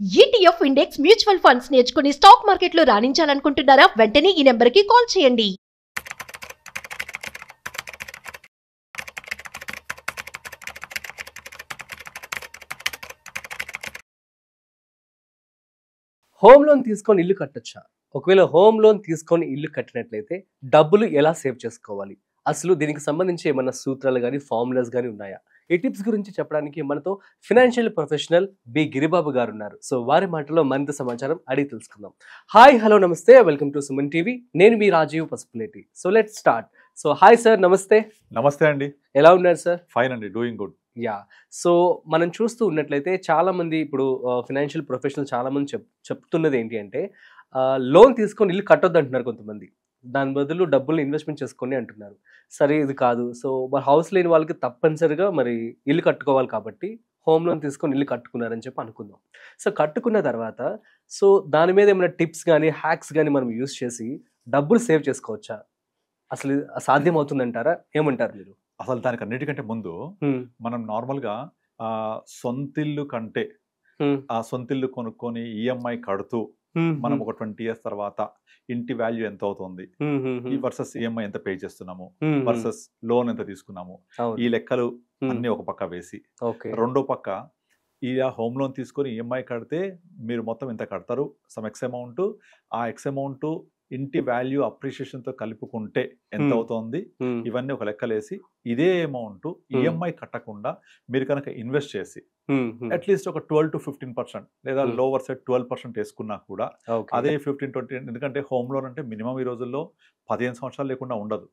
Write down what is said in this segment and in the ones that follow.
ETF index mutual funds నేర్చుకుని stock మార్కెట్లో రాణించాలనుకుంటున్నారా? వెంటనే ఈ నెంబర్కి కాల్ చేయండి. హోమ్ లోన్ తీసుకొని ఇల్లు కట్టొచ్చా? ఒకవేళ హోమ్ లోన్ తీసుకొని ఇల్లు కట్టినట్లయితే డబ్బులు ఎలా సేవ్ చేసుకోవాలి? అసలు దీనికి సంబంధించి ఏమన్నా సూత్రాలు కానీ ఫార్ములాస్ కానీ ఉన్నాయా? ఈ టిప్స్ గురించి చెప్పడానికి మనతో ఫైనాన్షియల్ ప్రొఫెషనల్ బి గిరిబాబు గారు ఉన్నారు. సో వారి మాటలో మరింత సమాచారం అడిగి తెలుసుకుందాం. హాయ్, హలో, నమస్తే, వెల్కమ్ టు సుమన్ టీవీ. నేను మీ Rajeev Pasupuleti. So let's start. So hi sir, నమస్తే. నమస్తే అండి. ఎలా ఉన్నారు సార్? ఫైన్ అండి, డూయింగ్ గుడ్. యా, సో మనం చూస్తూ ఉన్నట్లయితే చాలా మంది ఇప్పుడు ఫైనాన్షియల్ ప్రొఫెషనల్ చాలా మంది చెప్తున్నది ఏంటి అంటే లోన్ తీసుకొని ఇల్లు కట్టొద్దు అంటున్నారు కొంతమంది. దాని బదులు డబ్బులు ఇన్వెస్ట్మెంట్ చేసుకొని అంటున్నారు. సరే, ఇది కాదు. సో మరి హౌస్ లేని వాళ్ళకి తప్పనిసరిగా మరి ఇల్లు కట్టుకోవాలి కాబట్టి హోమ్ లోన్ తీసుకొని ఇల్లు కట్టుకున్నారని చెప్పి అనుకుందాం. సో కట్టుకున్న తర్వాత సో దాని మీద ఏమైనా టిప్స్ కానీ హ్యాక్స్ కానీ మనం యూస్ చేసి డబ్బులు సేవ్ చేసుకోవచ్చా? అసలు సాధ్యం అవుతుందంటారా? ఏమంటారు మీరు? అసలు దానికి అన్నిటికంటే ముందు మనం నార్మల్గా సొంతిల్లు కంటే ఆ సొంతిల్లు కొనుక్కొని ఈఎంఐ కడుతూ మనం ఒక 20 years తర్వాత ఇంటి వాల్యూ ఎంత అవుతుంది ఈ వర్సెస్ ఈఎంఐ ఎంత పే చేస్తున్నాము వర్సెస్ లోన్ ఎంత తీసుకున్నాము, ఈ లెక్కలు అన్ని ఒక పక్క వేసి రెండో పక్క ఈ హోమ్ లోన్ తీసుకొని ఈఎంఐ కడితే మీరు మొత్తం ఎంత కడతారు, సమ్ ఎక్స్ అమౌంట్, ఆ ఎక్స్ అమౌంట్ ఇంటి వాల్యూ అప్రిషియేషన్ తో కలుపుకుంటే ఎంత అవుతుంది, ఇవన్నీ ఒక లెక్కలేసి ఇదే అమౌంట్ ఈఎంఐ కట్టకుండా మీరు కనుక ఇన్వెస్ట్ చేసి అట్లీస్ట్ ఒక 12 to 15% లేదా లోవర్ సైడ్ 12% వేసుకున్నా కూడా అదే 15-20, ఎందుకంటే హోమ్ లోన్ అంటే మినిమం ఈ రోజుల్లో 15 సంవత్సరాలు లేకుండా ఉండదు.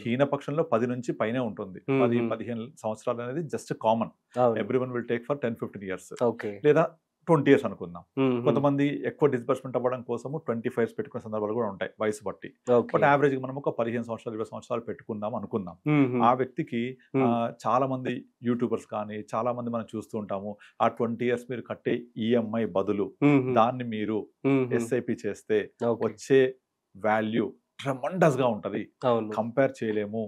హీన పక్షంలో 10 నుంచి పైనే ఉంటుంది. 10-15 సంవత్సరాలు అనేది just common. Everyone will take for 10-15 years లేదా 20 years అనుకుందాం. కొంతమంది ఎక్కువ డిస్బర్స్మెంట్ అవ్వడం కోసం 25 years పెట్టుకునే సందర్భాలు కూడా ఉంటాయి వయసు బట్టి. బట్ యావరేజ్ మనం ఒక 15 సంవత్సరాలు 20 సంవత్సరాలు పెట్టుకుందాం అనుకుందాం. ఆ వ్యక్తికి చాలా మంది యూట్యూబర్స్ కానీ చాలా మంది మనం చూస్తూ ఉంటాము, ఆ 20 years మీరు కట్టే ఈఎంఐ బదులు దాన్ని మీరు ఎస్ఐపి చేస్తే వచ్చే వాల్యూ ట్రెమండస్ గా ఉంటది, కంపేర్ చేయలేము.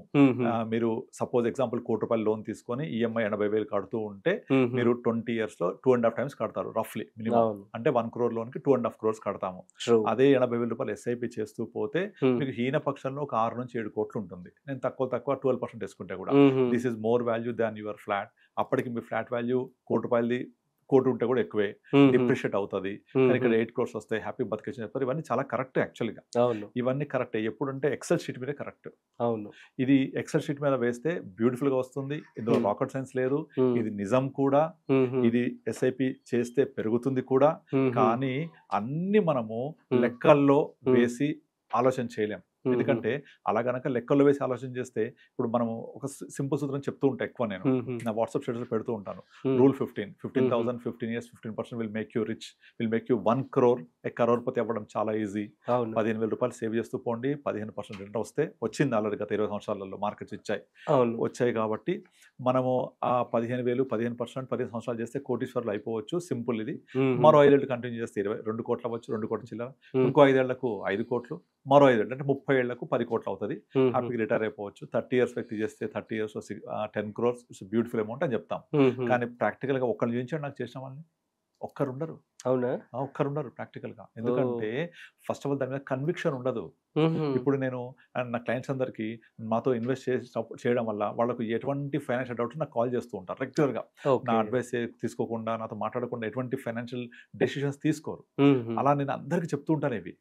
మీరు సపోజ్ ఎగ్జాంపుల్ 1 కోటి రూపాయలు లోన్ తీసుకొని ఈఎంఐ 80,000 కడుతూ ఉంటే మీరు 20 years లో 2.5 times కడతారు రఫ్లీ మినిమం. అంటే 1 crore లోన్ కి 2.5 crores కడతాము. అదే 80,000 రూపాయలు ఎస్ఐపి చేస్తూ పోతే మీకు హీన పక్షంలో ఒక 6 నుంచి 7 కోట్లు ఉంటుంది. నేను తక్కువ 12% వేసుకుంటే కూడా this is more value than your flat. అప్పటికి మీ ఫ్లాట్ వాల్యూ 1 కోటి రూపాయలది కోటి ఉంటే కూడా ఎక్కువే డిప్రిషియేట్ అవుతుంది. ఇక్కడ 8 crores వస్తాయి, హ్యాపీ బతికేషన్ చెప్తారు. ఇవన్నీ చాలా కరెక్ట్. యాక్చువల్గా ఇవన్నీ కరెక్ట్ ఎప్పుడంటే ఎక్సెల్ షీట్ మీద కరెక్ట్. ఇది ఎక్సెల్ షీట్ మీద వేస్తే బ్యూటిఫుల్ గా వస్తుంది. ఇందులో రాకెట్ సైన్స్ లేదు, ఇది నిజం కూడా. ఇది ఎస్ఐపి చేస్తే పెరుగుతుంది కూడా. కానీ అన్ని మనము లెక్కల్లో వేసి ఆలోచన చేయలేం. ఎందుకంటే అలా గనక లెక్కల్లో వేసి ఆలోచన చేస్తే ఇప్పుడు మనము ఒక సింపుల్ సూత్రం చెప్తూ ఉంటా ఎక్కువ, నేను నా వాట్సాప్ స్టేటస్ పెడుతూ ఉంటాను. Rule 15,000 15 years 15% will make you rich, will make you 1 crore. Crorepati అవ్వడం చాలా ఈజీ. 15,000 రూపాయలు సేవ్ చేస్తూ పోండి, 15% రెంట్ వస్తే వచ్చింది. ఆల్రెడీ గత 20 సంవత్సరాలలో మార్కెట్స్ వచ్చాయి కాబట్టి మనము ఆ 15,000 15% 15 సంవత్సరాలు చేస్తే కోటీశ్వరులు అయిపోవచ్చు. సింపుల్. ఇది మరో 5 ఏళ్ళు కంటిన్యూ చేస్తే 22 కోట్లు అవ్వచ్చు, 2 కోట్ల చిల్లర. ఇంకో 5 ఏళ్లకు 5 కోట్లు, మరో 5 ఏళ్ళు అంటే 30 ఏళ్లకు 10 కోట్లు అవుతుంది. హ్యాపీగా రిటైర్ అయిపోవచ్చు. 30 years వ్యక్తి చేస్తే 30 years 10 crores it's beautiful amount అని చెప్తాం. కానీ ప్రాక్టికల్ గా ఒక్కరు చూపించండి నాకు చేసిన వాళ్ళని, ఒక్కరుండరు. అవునా? ఒక్కరుండరు ప్రాక్టికల్ గా. ఎందుకంటే ఫస్ట్ ఆఫ్ ఆల్ దాని మీద కన్విక్షన్ ఉండదు. ఇప్పుడు నేను నా క్లయింట్స్ అందరికి మాతో ఇన్వెస్ట్ చేయడం వల్ల వాళ్ళకు ఎటువంటి ఫైనాన్షియల్ డౌట్స్ నాకు కాల్ చేస్తూ ఉంటారు రెగ్యులర్ గా. నా అడ్వైస్ తీసుకోకుండా, నాతో మాట్లాడకుండా ఎటువంటి ఫైనాన్షియల్ డెసిషన్స్ తీసుకోరు. అలా నేను అందరికి చెప్తూ ఉంటాను. ఇవి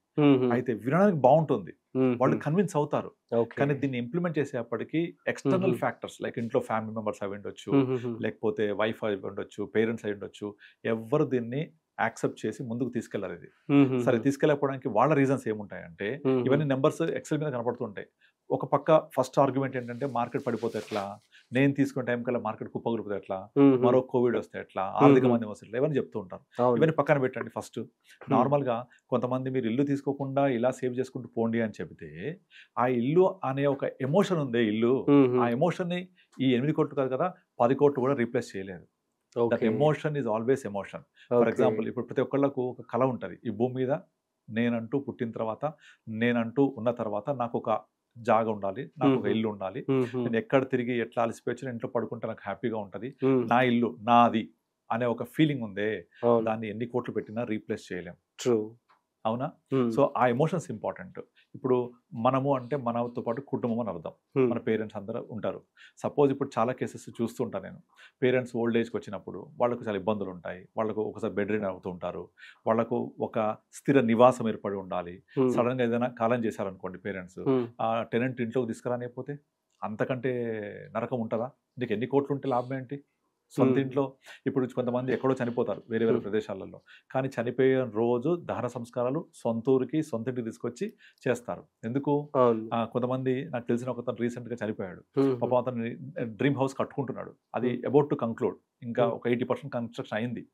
అయితే వినడానికి బాగుంటుంది, వాళ్ళు కన్విన్స్ అవుతారు. కానీ దీన్ని ఇంప్లిమెంట్ చేసేప్పటికి ఎక్స్టర్నల్ ఫ్యాక్టర్స్ లైక్ ఇంట్లో ఫ్యామిలీ మెంబర్స్ అయి ఉండొచ్చు, లేకపోతే వైఫ్ అయి ఉండొచ్చు, పేరెంట్స్ అయి ఉండొచ్చు, ఎవరు దీన్ని యాక్సెప్ట్ చేసి ముందుకు తీసుకెళ్లారు. ఇది సరే తీసుకెళ్ళకపోవడానికి వాళ్ళ రీజన్స్ ఏముంటాయంటే ఇవన్నీ నెంబర్స్ ఎక్సెల్ మీద కనపడుతుంటాయి. ఒక పక్క ఫస్ట్ ఆర్గ్యుమెంట్ ఏంటంటే మార్కెట్ పడిపోతే ఎట్లా, నేను తీసుకునే టైం కల్లా మార్కెట్ కుప్పగలిపోతే ఎట్లా, మరో కోవిడ్ వస్తే ఎట్లా, ఆర్థిక మంది వస్తే ఎట్లా, ఇవన్నీ చెప్తూ ఉంటారు. ఇవన్నీ పక్కన పెట్టండి. ఫస్ట్ నార్మల్ గా కొంతమంది మీరు ఇల్లు తీసుకోకుండా ఇలా సేవ్ చేసుకుంటూ పోండి అని చెబితే ఆ ఇల్లు అనే ఒక ఎమోషన్ ఉంది. ఇల్లు ఆ ఎమోషన్ ని ఈ 8 కోట్లు కాదు కదా 10 కోట్లు కూడా రీప్లేస్ చేయలేదు. That emotion is always emotion. For example ఇప్పుడు ప్రతి ఒక్కళ్ళకు ఒక కళ ఉంటుంది. ఈ భూమి మీద నేనంటూ పుట్టిన తర్వాత, నేనంటూ ఉన్న తర్వాత నాకు ఒక జాగా ఉండాలి, నాకు ఒక ఇల్లు ఉండాలి, నేను ఎక్కడ తిరిగి ఎట్లా అలసిపోయి ఇంట్లో పడుకుంటే నాకు హ్యాపీగా ఉంటది, నా ఇల్లు నాది అనే ఒక ఫీలింగ్ ఉందే, దాన్ని ఎన్ని కోట్లు పెట్టినా రీప్లేస్ చేయలేం. ట్రూ. అవునా? సో ఆ ఎమోషన్స్ ఇంపార్టెంట్. ఇప్పుడు మనము అంటే మనతో పాటు కుటుంబం అని అర్థం. మన పేరెంట్స్ అందరూ ఉంటారు. సపోజ్ ఇప్పుడు చాలా కేసెస్ చూస్తూ ఉంటాను నేను. పేరెంట్స్ ఓల్డ్ ఏజ్కి వచ్చినప్పుడు వాళ్ళకు చాలా ఇబ్బందులు ఉంటాయి. వాళ్ళకు ఒకసారి బెడ్ రిన్ అవుతూ ఉంటారు. వాళ్ళకు ఒక స్థిర నివాసం ఏర్పడి ఉండాలి. సడన్గా ఏదైనా కాలం చేశారనుకోండి పేరెంట్స్, ఆ టెనెంట్ ఇంట్లోకి తీసుకురానిపోతే అంతకంటే నరకం ఉంటుందా? నీకు ఎన్ని కోట్లు ఉంటే లాభం ఏంటి? సొంత ఇంట్లో ఇప్పుడు కొంతమంది ఎక్కడో చనిపోతారు వేరే వేరే ప్రదేశాలలో, కానీ చనిపోయే రోజు దహన సంస్కారాలు సొంత ఊరికి సొంత ఇంటికి తీసుకొచ్చి చేస్తారు. ఎందుకు? కొంతమంది నాకు తెలిసిన ఒక అతను రీసెంట్గా చనిపోయాడు. పాపం అతను డ్రీమ్ హౌస్ కట్టుకుంటున్నాడు. అది అబౌట్ టు కంక్లూడ్, ఇంకా ఒక 80% కన్స్ట్రక్షన్ అయింది.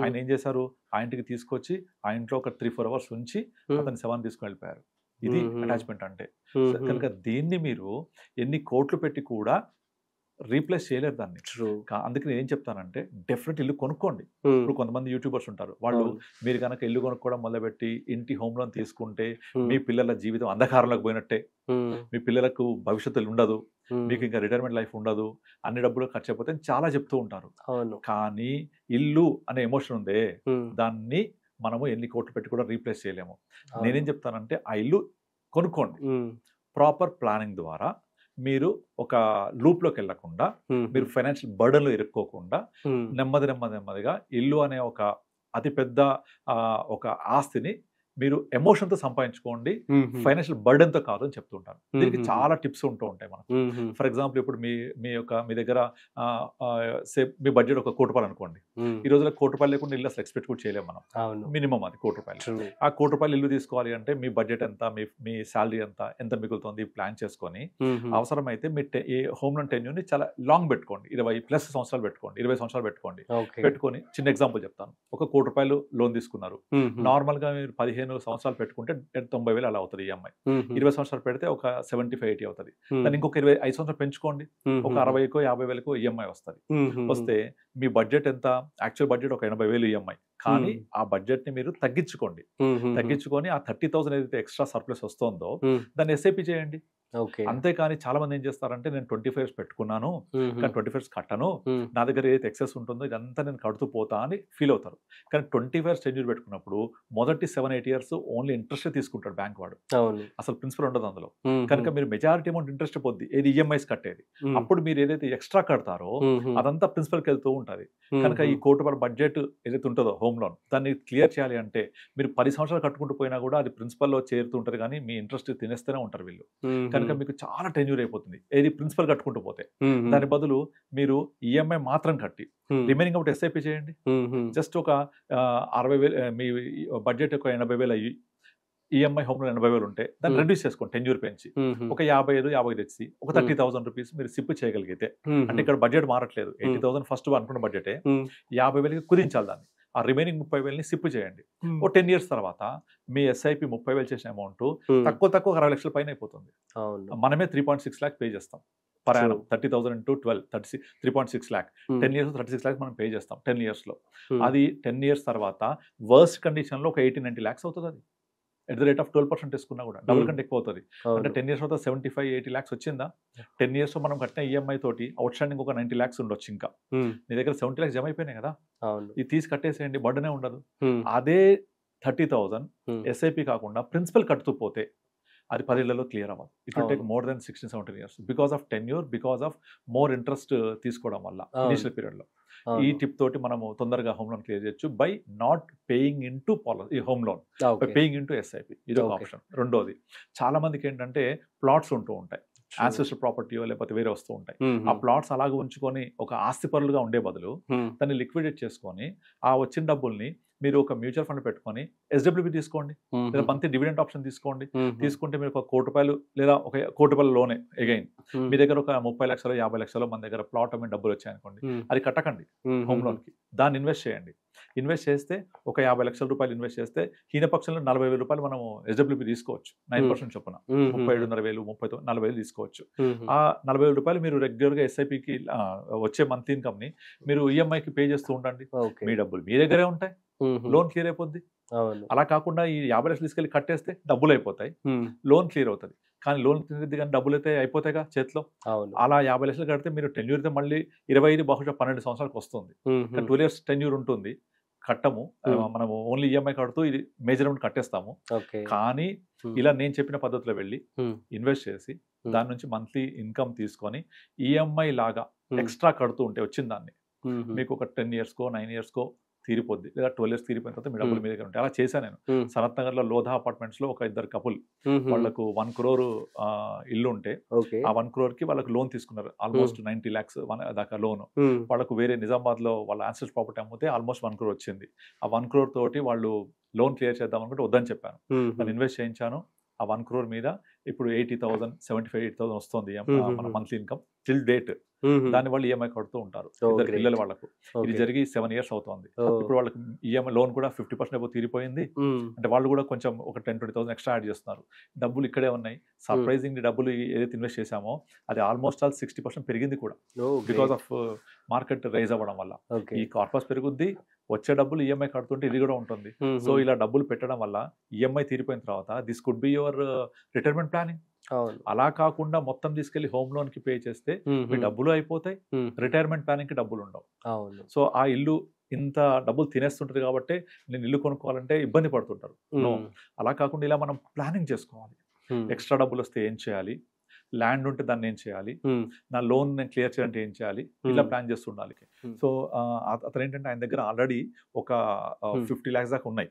ఆయన ఏం చేశారు, ఆ ఇంటికి తీసుకొచ్చి ఆ ఇంట్లో ఒక 3-4 hours ఉంచి అతని శవాన్ని తీసుకుని వెళ్ళిపోయారు. ఇది అటాచ్మెంట్ అంటే. కనుక దీన్ని మీరు ఎన్ని కోట్లు పెట్టి కూడా రీప్లేస్ చేయలేరు దాన్ని. అందుకే నేను ఏం చెప్తానంటే డెఫినెట్ ఇల్లు కొనుక్కోండి. ఇప్పుడు కొంతమంది యూట్యూబర్స్ ఉంటారు, వాళ్ళు మీరు కనుక ఇల్లు కొనుక్కోవడం మొదలుపెట్టి ఇంటి హోమ్ లోన్ తీసుకుంటే మీ పిల్లల జీవితం అంధకారంలోకి పోయినట్టే, మీ పిల్లలకు భవిష్యత్తు ఉండదు, మీకు ఇంకా రిటైర్మెంట్ లైఫ్ ఉండదు, అన్ని డబ్బులు ఖర్చు అయిపోతే చాలా చెప్తూ ఉంటారు. కానీ ఇల్లు అనే ఎమోషన్ ఉందే, దాన్ని మనము ఎన్ని కోట్లు పెట్టి కూడా రీప్లేస్ చేయలేము. నేనేం చెప్తానంటే ఆ ఇల్లు కొనుక్కోండి. ప్రాపర్ ప్లానింగ్ ద్వారా మీరు ఒక లూప్లోకి వెళ్ళకుండా, మీరు ఫైనాన్షియల్ బర్డన్లో ఇరుక్కోకుండా నెమ్మదిగా ఇల్లు అనే ఒక అతిపెద్ద ఒక ఆస్తిని మీరు ఎమోషన్తో సంపాదించుకోండి, ఫైనాన్షియల్ బర్డెన్తో కాదు అని చెప్తుంటాను. దీనికి చాలా టిప్స్ ఉంటూ ఉంటాయి మనకు. ఫర్ ఎగ్జాంపుల్ ఇప్పుడు మీ దగ్గర మీ బడ్జెట్ ఒక ₹1,00,00,000 అనుకోండి. ఈ రోజులో ₹1,00,00,000 లేకుండా ఇల్లు అసలు ఎక్స్పెక్ట్ కూడా చేయలేము మనం. మినిమం అది ₹1,00,00,000. ఆ ₹1,00,00,000 ఇల్లు తీసుకోవాలి అంటే మీ బడ్జెట్ ఎంత, మీ శాలరీ ఎంత మిగులుతుంది ప్లాన్ చేసుకొని, అవసరమైతే మీ హోమ్ లోన్ టెన్యూర్ని చాలా లాంగ్ పెట్టుకోండి. 20+ సంవత్సరాలు పెట్టుకోండి, 20 సంవత్సరాలు పెట్టుకొని చిన్న ఎగ్జాంపుల్ చెప్తాను. ఒక ₹1,00,00,000 లోన్ తీసుకున్నారు. నార్మల్ గా మీరు 15 సంవత్సరాలు పెట్టుకుంటే 90,000 అలా అవుతుంది ఈఎంఐ. 20 సంవత్సరాలు పెడితే ఒక 75-80 అవుతుంది. దాన్ని ఇంకొక 25 సంవత్సరాలు పెంచుకోండి, ఒక 60,000-50,000 ఈఎంఐ వస్తుంది. వస్తే మీ బడ్జెట్ ఎంత? యాక్చువల్ బడ్జెట్ ఒక 80,000 ఈఎంఐ. కానీ ఆ బడ్జెట్ ని మీరు తగ్గించుకొని ఆ 30,000 ఏదైతే ఎక్స్ట్రా సర్ప్లస్ వస్తుందో దాన్ని ఎస్ఐపి చేయండి. అంతేకాని చాలా మంది ఏం చేస్తారంటే నేను 25 years పెట్టుకున్నాను కానీ 25 years కట్టను, నా దగ్గర ఏదైతే ఎక్సెస్ ఉంటుందో ఇదంతా నేను కడుతూ పోతా అని ఫీల్ అవుతారు. కానీ 25 years టెన్యూర్ పెట్టుకున్నప్పుడు మొదటి 7-8 years ఓన్లీ ఇంట్రెస్ట్ తీసుకుంటాడు బ్యాంక్ వాడు, అసలు ప్రిన్సిపల్ ఉండదు అందులో. కనుక మీరు మెజారిటీ అమౌంట్ ఇంట్రెస్ట్ పొద్దు ఏది ఈఎంఐస్ కట్టేది. అప్పుడు మీరు ఏదైతే ఎక్స్ట్రా కడతారో అదంతా ప్రిన్సిపల్కి వెళ్తూ ఉంటుంది. కనుక ఈ ₹1,00,00,000 బడ్జెట్ ఏదైతే ఉంటుందో హోమ్ లోన్ దాన్ని క్లియర్ చేయాలి అంటే మీరు 10 సంవత్సరాలు కట్టుకుంటూ పోయినా కూడా అది ప్రిన్సిపల్లో చేరుతూ ఉంటారు, కానీ మీ ఇంట్రెస్ట్ తినేస్తూనే ఉంటారు వీళ్ళు. కనుక మీకు చాలా టెన్యూర్ అయిపోతుంది ఏది ప్రిన్సిపల్ కట్టుకుంటూ పోతే. దాని బదులు మీరు ఈఎంఐ మాత్రం కట్టి రిమైనింగ్ అవుట్ ఎస్ఐపి చేయండి. జస్ట్ ఒక 60,000 మీ బడ్జెట్ ఒక 80,000 ఈఎంఐ హోమ్ లోన్ 80,000 ఉంటే దాన్ని రెడ్యూస్ చేసుకోండి, టెన్యూర్ పెంచి ఒక 55 తెచ్చి ఒక 30,000 రూపీస్ మీరు సిప్ చేయగలిగితే, అంటే ఇక్కడ బడ్జెట్ మారట్లేదు, 80,000 ఫస్ట్ అనుకున్న బడ్జెటే 50,000 కుదించాలి దాన్ని. ఆ రిమైనింగ్ 30,000 సిప్ చేయండి. ఓ 10 years తర్వాత మీ ఎస్ఐపి 30,000 చేసిన అమౌంట్ తక్కువ 60 లక్షల పైన అయిపోతుంది. మనమే 3.6 lakh పే చేస్తాం per annum. 30,000 into 12 3.6 lakh. 10 years 36 lakhs మనం పే చేస్తాం 10 years లో. అది 10 years తర్వాత వర్స్ట్ కండిషన్ లో ఒక 80-90 lakhs అవుతుంది. అది ఎట్ ద రేట్ ఆఫ్ 12% తీసుకున్నా కూడా డబుల్ కంటే ఎక్కువ అవుతుంది. అంటే 10 years తర్వాత 75-80 lakhs వచ్చిందా? 10 years లో మనం కట్టిన ఈఎంఐ తోటి అవుట్ స్టాండింగ్ ఒక 90 lakhs ఉండొచ్చు. ఇంకా మీ దగ్గర 70 lakhs జమ అయిపోయినాయి కదా, ఇది తీసి కట్టేసేయండి, బర్డనే ఉండదు. అదే 30,000 ఎస్ఐపి కాకుండా ప్రిన్సిపల్ కట్టుతూ పోతే అది 10 years క్లియర్ అవ్వదు. It will take more than 16-17 years because of tenure, because of more interest తీసుకోవడం వల్ల ఇనిషియల్ పీరియడ్ లో. ఈ టిప్ తోటి మనము తొందరగా హోమ్ లోన్ క్లియర్ చేయొచ్చు by not paying in to policy home loan, by paying in to SIP. ఇది ఒక ఆప్షన్. రెండోది, చాలా మందికి ఏంటంటే ప్లాట్స్ ఉంటూ ఉంటాయి, యాన్సెస్టర్ ప్రాపర్టీయో లేకపోతే వేరే వస్తూ ఉంటాయి. ఆ ప్లాట్స్ అలాగే ఉంచుకొని ఒక ఆస్తి పరులుగా ఉండే బదులు దాన్ని లిక్విడేట్ చేసుకొని ఆ వచ్చిన డబ్బుల్ని మీరు ఒక మ్యూచువల్ ఫండ్ పెట్టుకొని ఎస్డబ్ల్యూపీ తీసుకోండి, లేదా మంత్లీ డివిడెంట్ ఆప్షన్ తీసుకోండి. తీసుకుంటే మీరు ఒక ₹1,00,00,000 లేదా ఒక ₹1,00,00,000 లోనే అగైన్ మీ దగ్గర ఒక 30 లక్షలు 50 లక్షలు మన దగ్గర ప్లాట్ అమ్మిన డబ్బులు వచ్చాయనుకోండి, అది కట్టకండి హోమ్ లోన్కి, దాన్ని ఇన్వెస్ట్ చేయండి. ఇన్వెస్ట్ చేస్తే ఒక ₹50 లక్షలు ఇన్వెస్ట్ చేస్తే హీనపక్షంలో ₹40,000 మనము ఎస్డబ్ల్యూపీ తీసుకోవచ్చు 9% చొప్పున. 37,500 40,000 తీసుకోవచ్చు. ఆ ₹40,000 మీరు రెగ్యులర్ గా ఎస్ఐపికి వచ్చే మంత్లీ ఇన్కమ్ ని మీరు ఈఎంఐకి పే చేస్తూ ఉండండి. మీ డబ్బులు మీ దగ్గరే ఉంటాయి, లోన్ క్లియర్ అయిపోద్ది. అలా కాకుండా ఈ 50 లక్షలు తీసుకెళ్లి కట్టేస్తే డబ్బులు అయిపోతాయి, లోన్ క్లియర్ అవుతుంది. కానీ లోన్ తిరిగి కానీ డబ్బులు అయితే అయిపోతాయిగా చేతిలో. అవును. అలా 50 లక్షలు కడితే మీరు టెన్యూర్ అయితే మళ్ళీ 25 బహుశా 12 సంవత్సరాలకు వస్తుంది. 12 ఇయర్స్ టెన్యూర్ ఉంటుంది, కట్టము. మనము ఓన్లీ ఈఎంఐ కడుతూ ఇది మేజర్ అమౌంట్ కట్టేస్తాము. కానీ ఇలా నేను చెప్పిన పద్ధతిలో వెళ్ళి ఇన్వెస్ట్ చేసి దాని నుంచి మంత్లీ ఇన్కమ్ తీసుకొని ఈఎంఐ లాగా ఎక్స్ట్రా కడుతూ ఉంటే వచ్చిన దాన్ని మీకు ఒక 10 ఇయర్స్కో 9 ఇయర్స్కో తీరిపోద్ది, లేదా 12 ఇయర్స్ తీరిపోయిన తర్వాత మీ డబ్బులు మీద ఉంటాయి. అలా చేశాను నేను. సనత్ నగర్ లో లోధా అపార్ట్మెంట్స్ లో ఒక ఇద్దరు కపుల్, వాళ్ళకు 1 crore ఇల్లు ఉంటే ఆ 1 crore కి వాళ్ళకి లోన్ తీసుకున్నారు, ఆల్మోస్ట్ 90 lakhs దాకా లోన్. వాళ్ళకు వేరే నిజామాబాద్ లో వాళ్ళ యాన్సెస్ ప్రాపర్టీ అమ్మితే ఆల్మోస్ట్ 1 crore వచ్చింది. ఆ 1 crore తోటి వాళ్ళు లోన్ క్లియర్ చేద్దాం అనుకుంటే వద్దని చెప్పాను. నేను ఇన్వెస్ట్ చేయించాను. ఆ 1 crore మీద ఇప్పుడు 80,000 75,000 వస్తుంది మన మంత్లీ ఇన్కమ్ టిల్ డేట్. దాన్ని వాళ్ళు ఈఎంఐ కడుతూ ఉంటారు, ఇద్దరు పిల్లలు వాళ్ళకు. ఇది జరిగి 7 years అవుతుంది. ఇప్పుడు వాళ్ళకి ఈఎంఐ లోన్ కూడా 50% ఏమో తీరిపోయింది. అంటే వాళ్ళు కూడా కొంచెం ఒక 10-20,000 ఎక్స్ట్రా యాడ్ చేస్తున్నారు. డబ్బులు ఇక్కడే ఉన్నాయి. సర్ప్రైజింగ్ డబ్బులు ఏదైతే ఇన్వెస్ట్ చేశామో అది ఆల్మోస్ట్ ఆల్ 60% పెరిగింది కూడా, బికాస్ ఆఫ్ మార్కెట్ రైజ్ అవ్వడం వల్ల. ఈ కార్పస్ పెరుగుద్ది, వచ్చే డబ్బులు ఈఎంఐ కడుతుంటే ఇది కూడా ఉంటుంది. సో ఇలా డబ్బులు పెట్టడం వల్ల ఈఎంఐ తీరిపోయిన తర్వాత this could be your retirement planning. అలా కాకుండా మొత్తం తీసుకెళ్లి హోమ్ లోన్ కి పే చేస్తే మీ డబ్బులు అయిపోతాయి, రిటైర్మెంట్ ప్లానింగ్ కి డబ్బులు ఉండవు. సో ఆ ఇల్లు ఇంత డబ్బులు తినేస్తుంటది కాబట్టి నేను ఇల్లు కొనుక్కోవాలంటే ఇబ్బంది పడుతుంటారు. అలా కాకుండా ఇలా మనం ప్లానింగ్ చేసుకోవాలి. ఎక్స్ట్రా డబ్బులు వస్తే ఏం చేయాలి, ల్యాండ్ ఉంటే దాన్ని ఏం చేయాలి, నా లోన్ నేను క్లియర్ చేయాలంటే ఏం చేయాలి, ఇలా ప్లాన్ చేస్తుండాలి. సో అతను ఏంటంటే ఆయన దగ్గర ఆల్రెడీ ఒక 50 lakhs దాకా ఉన్నాయి.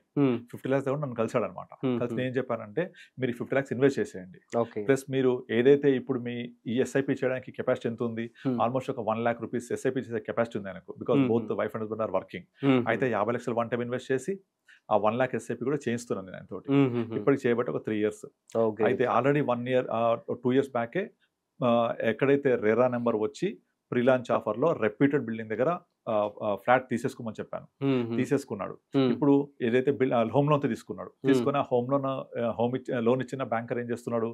50 lakhs దాకా నన్ను కలిసాడు అనమాట. కలిసి నేను ఏం చెప్పానంటే మీరు 50 lakhs ఇన్వెస్ట్ చేసేయండి, ప్లస్ మీరు ఏదైతే ఇప్పుడు మీ ఈ ఎస్ఐపి చేయడానికి కెపాసిటీ ఎంత ఉంది, ఆల్మోస్ట్ ఒక 1 lakh rupees ఎస్ఐపి చేసే కెపాసిటీ ఉంది ఆయనకు, because both wife and husband are working. అయితే 50 lakhs వన్ టైం ఇన్వెస్ట్ చేసి ఆ 1 lakh ఎస్ఐపి కూడా చేయిస్తున్నాను నేను ఆయనతోటి. ఇప్పటికి చేయబట్టి ఒక 3 years. అయితే ఆల్రెడీ 1 year 2 years బ్యాకే ఎక్కడైతే రెరా నెంబర్ వచ్చి ప్రీ లాంచ్ ఆఫర్ లో రెప్యూటెడ్ బిల్డింగ్ దగ్గర ఫ్లాట్ తీసేసుకోమని చెప్పాను. తీసేసుకున్నాడు. ఇప్పుడు ఏదైతే హోమ్ లోన్ తీసుకున్నాడు, తీసుకుని ఆ హోమ్ లోన్ ఇచ్చిన బ్యాంకర్ ఏం చేస్తున్నాడు,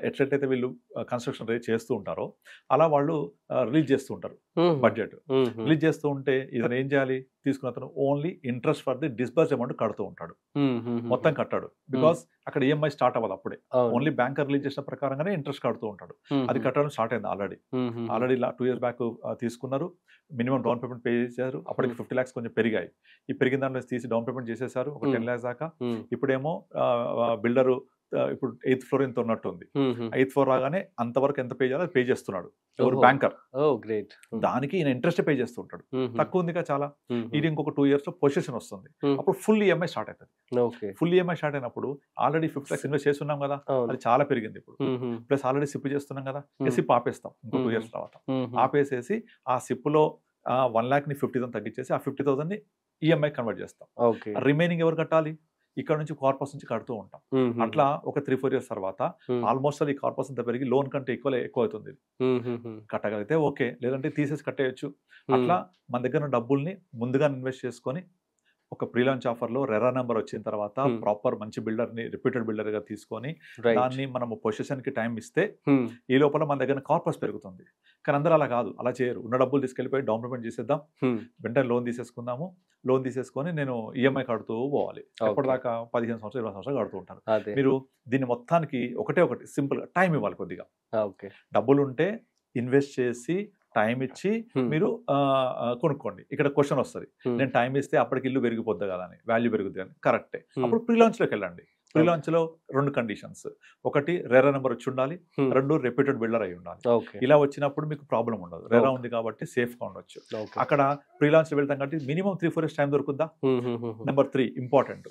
ఎట్లయితే వీళ్ళు కన్స్ట్రక్షన్ రేట్ చేస్తూ ఉంటారో అలా వాళ్ళు రిలీజ్ చేస్తూ ఉంటారు బడ్జెట్. రిలీజ్ చేస్తూ ఉంటే ఇతను ఏం చేయాలి, తీసుకున్న అతను only interest for the disburse amount కడుతూ ఉంటాడు, మొత్తం కట్టాడు. బికాస్ అక్కడ ఈఎంఐ స్టార్ట్ అవ్వదు అప్పుడే, ఓన్లీ బ్యాంకర్ రిలీజ్ చేసిన ప్రకారంగానే ఇంట్రెస్ట్ కడుతూ ఉంటాడు. అది కట్టడం స్టార్ట్ అయింది ఆల్రెడీ. 2 years బ్యాక్ తీసుకున్నారు, మినిమం డౌన్ పేమెంట్ పే చేశారు. అప్పటికి 50 lakhs కొంచెం పెరిగాయి. ఈ పెరిగిన దాంట్లో తీసి డౌన్ పేమెంట్ చేసేసారు ఒక 10 lakhs దాకా. ఇప్పుడేమో బిల్డరు ఇప్పుడు 8th floor ఎంత ఉన్నట్టుంది. 8th floor రాగానే అంతవరకు ఎంత పే చేయాలో పే చేస్తున్నాడు ఎవరు, బ్యాంకర్. దానికి ఈయన ఇంట్రెస్ట్ పే చేస్తుంటాడు. తక్కువ ఉందిగా చాలా. ఇది ఇంకొక 2 years లో పొజిషన్ వస్తుంది. అప్పుడు ఫుల్ ఈఎంఐ స్టార్ట్ అవుతుంది. ఫుల్ ఈఎంఐ స్టార్ట్ అయినప్పుడు ఆల్రెడీ 50 lakhs ఇన్వెస్ట్ చేస్తున్నాం కదా, అది చాలా పెరిగింది ఇప్పుడు. ప్లస్ ఆల్రెడీ సిప్ చేస్తున్నాం కదా, సిప్ ఆపేస్తాం ఇంకో 2 years తర్వాత. ఆపేసేసి ఆ సిప్ లో 1 lakh ని 50,000 తగ్గించేసి ఆ 50,000 ని ఈఎంఐ కన్వర్ట్ చేస్తాం. రిమైనింగ్ ఎవరు కట్టాలి, ఇక్కడ నుంచి కార్పస్ నుంచి కడుతూ ఉంటాం. అట్లా ఒక 3-4 years తర్వాత ఆల్మోస్ట్ ఈ కార్పస్ అంతా పెరిగి లోన్ కంటే ఎక్కువ అవుతుంది. కట్టగలిగితే ఓకే, లేదంటే తీసేసి కట్టేయచ్చు. అట్లా మన దగ్గర డబ్బుల్ని ముందుగా ఇన్వెస్ట్ చేసుకొని ఒక ప్రీ లాంచ్ ఆఫర్ లో రెరా నెంబర్ వచ్చిన తర్వాత ప్రాపర్ మంచి బిల్డర్ ని రిప్యూటెడ్ బిల్డర్ గా తీసుకొని దాన్ని మనము పొజిషన్ కి టైం ఇస్తే ఈ లోపల మన దగ్గర కార్పస్ పెరుగుతుంది. కానీ అందరూ అలా కాదు, అలా చేయరు. ఉన్న డబ్బులు తీసుకెళ్లిపోయి డౌన్ పేమెంట్ చేసేద్దాం, వెంటనే లోన్ తీసేసుకుందాము, లోన్ తీసేసుకొని నేను ఈఎంఐ కడుతూ పోవాలి. ఎప్పటిదాకా 15 సంవత్సరాలు 20 సంవత్సరాలు కడుతూ ఉంటారు. మీరు దీన్ని మొత్తానికి ఒకటి సింపుల్ గా టైం ఇవ్వాలి కొద్దిగా. డబ్బులు ఉంటే ఇన్వెస్ట్ చేసి టైం ఇచ్చి మీరు కొనుక్కోండి. ఇక్కడ క్వశ్చన్ వస్తుంది, నేను టైం ఇస్తే అప్పటికి ఇల్లు పెరిగిపోద్ది కదా అని, వాల్యూ పెరుగుద్ది అని. కరెక్టే. అప్పుడు ప్రీ లాంచ్ లోకి వెళ్ళండి. ప్రీ లాంచ్ లో 2 కండిషన్స్, ఒకటి రెరా నెంబర్ వచ్చి ఉండాలి, 2 రెప్యూటెడ్ బిల్డర్ అయి ఉండాలి. ఇలా వచ్చినప్పుడు మీకు ప్రాబ్లం ఉండదు, రెరా ఉంది కాబట్టి సేఫ్ గా ఉండొచ్చు. అక్కడ ప్రీ లాంచ్ లో వెళ్తాం కాబట్టి మినిమం 3-4 years టైం దొరుకుద్దా. నెంబర్ 3 ఇంపార్టెంట్,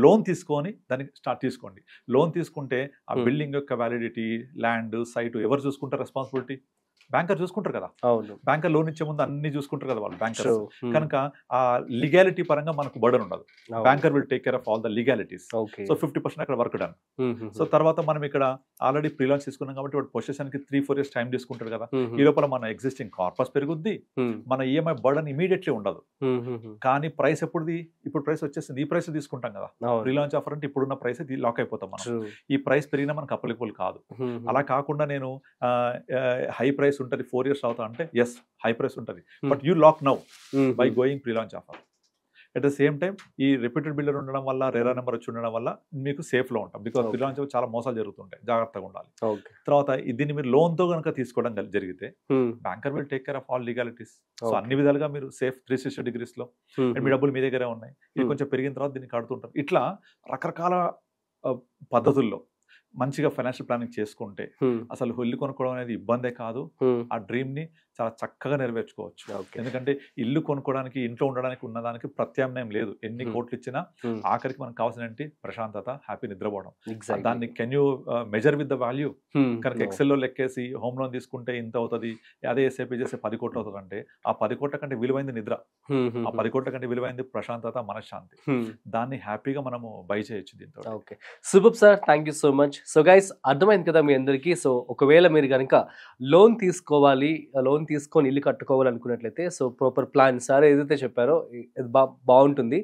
లోన్ తీసుకొని దానికి స్టార్ట్ తీసుకోండి. లోన్ తీసుకుంటే ఆ బిల్డింగ్ యొక్క వ్యాలిడిటీ, ల్యాండ్, సైట్ ఎవరు చూసుకుంటారు రెస్పాన్సిబిలిటీ? బ్యాంకర్ చూసుకుంటారు కదా. బ్యాంకర్ లోన్ ఇచ్చే ముందు అన్ని చూసుకుంటారు కదా వాళ్ళు బ్యాంకర్. కనుక ఆ లీగాలిటీ పరంగా మనకు బర్డన్ ఉండదు. Banker will take care of all the legalities. So 50% అక్కడ వర్క్ డన్. సో తర్వాత మనం ఇక్కడ ఆల్రెడీ ప్రీ లాంచ్ తీసుకున్నాం కాబట్టి వాడు పొజిషన్ కి 3-4 years టైం తీసుకుంటారు కదా. ఈ లోపల మన ఎగ్జిస్టింగ్ కార్పస్ పెరుగుద్ది, మన ఈఎంఐ బర్డన్ ఇమీడియట్లీ ఉండదు. కానీ ప్రైస్ ఎప్పుడుది, ఇప్పుడు ప్రైస్ వచ్చేసింది, ఈ ప్రైస్ తీసుకుంటాం కదా. ప్రీ లాంచ్ ఆఫర్ అంటే ఇప్పుడున్న ప్రైస్ లాక్ అయిపోతాం మనం. ఈ ప్రైస్ పెరిగినా మనకు అప్లికబుల్ కాదు. అలా కాకుండా నేను హై ప్రైస్ ఉంటుంది 4 years అవుతా అంటే ఎస్ హై ప్రైస్ ఉంటుంది, but you lock now by going pre launch offer. At the same time ఈ రిపీటెడ్ బిల్డర్ ఉండడం వల్ల, రేరా నెంబర్ వచ్చి ఉండడం వల్ల మీకు సేఫ్లో ఉంటాం. Because Okay. పిల్లల నుంచి చాలా మోసాలు జరుగుతుంటాయి, జాగ్రత్తగా ఉండాలి. ఓకే. తర్వాత దీన్ని మీరు లోన్తో కనుక తీసుకోవడం జరిగితే banker will take care of all legalities. So అన్ని విధాలుగా మీరు సేఫ్ 360 degreesలో అండ్ మీ డబ్బులు మీ దగ్గరే ఉన్నాయి. ఇది కొంచెం పెరిగిన తర్వాత దీన్ని కడుతుంటారు. ఇట్లా రకరకాల పద్ధతుల్లో మంచిగా ఫైనాన్షియల్ ప్లానింగ్ చేసుకుంటే అసలు ఇల్లు కొనుక్కోవడం అనేది ఇబ్బందే కాదు. ఆ డ్రీమ్ ని చాలా చక్కగా నెరవేర్చుకోవచ్చు. ఎందుకంటే ఇల్లు కొనుక్కోవడానికి, ఇంట్లో ఉండడానికి ఉన్నదానికి ప్రత్యామ్నాయం లేదు. ఎన్ని కోట్లు ఇచ్చినా ఆఖరికి మనకు కావాల్సిన ఏంటి? ప్రశాంతత, హ్యాపీ నిద్రపోవడం. దాన్ని can you measure with the value? కనుక ఎక్సెల్ లో లెక్కేసి హోమ్ లోన్ తీసుకుంటే ఇంత అవుతుంది, అదే ఎస్ఐపి చేస్తే 10 కోట్లు అవుతుంది అంటే ఆ 10 కోట్ల కంటే విలువైంది నిద్ర, ఆ 10 కోట్ల కంటే విలువైంది ప్రశాంతత, మనశ్శాంతి. దాన్ని హ్యాపీగా మనము బై చేయొచ్చు దీంతో. Okay, super sir, thank you so much. So guys, అర్థమైంది కదా మీ అందరికీ. సో ఒకవేళ మీరు కనుక లోన్ తీసుకోవాలి, లోన్ తీసుకొని ఇల్లు కట్టుకోవాలి అనుకున్నట్లయితే, సో ప్రాపర్ ప్లాన్ సార్ ఏదైతే చెప్పారో ఇది బాగుంటుంది.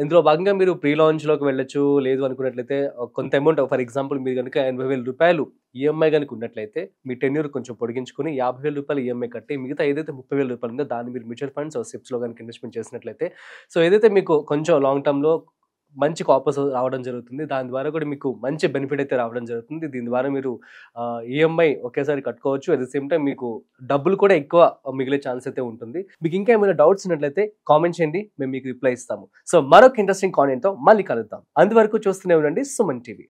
ఇందులో భాగంగా మీరు ప్రీ లాంచ్లోకి వెళ్ళొచ్చు. లేదు అనుకున్నట్లయితే కొంత అమౌంట్, ఫర్ ఎగ్జాంపుల్ మీరు కనుక 80,000 రూపాయలు ఈఎంఐ కనుక ఉన్నట్లయితే మీ టెన్యూర్ కొంచెం పొడిగించుకుని 50,000 రూపాయలు ఈఎంఐ కట్టి మిగతా ఏదైతే 30,000 రూపాయలు ఉందో దాన్ని మీరు మ్యూచువల్ ఫండ్స్ సిప్స్లో కనుక ఇన్వెస్ట్మెంట్ చేసినట్లయితే, సో ఏదైతే మీకు కొంచెం లాంగ్ టర్మ్లో మంచి కాపర్స్ రావడం జరుగుతుంది, దాని ద్వారా కూడా మీకు మంచి బెనిఫిట్ అయితే రావడం జరుగుతుంది. దీని ద్వారా మీరు ఈఎంఐ ఒకేసారి కట్టుకోవచ్చు. అట్ ద సేమ్ టైం మీకు డబ్బులు కూడా ఎక్కువ మిగిలే ఛాన్స్ అయితే ఉంటుంది. మీకు ఇంకా ఏమైనా డౌట్స్ ఉన్నట్లయితే కామెంట్ చేయండి, మేము మీకు రిప్లై ఇస్తాము. సో మరొక ఇంట్రెస్టింగ్ కాంటెంట్తో మళ్ళీ కలుద్దాం. అంతవరకు చూస్తూనే ఉండండి సుమన్ టీవీ.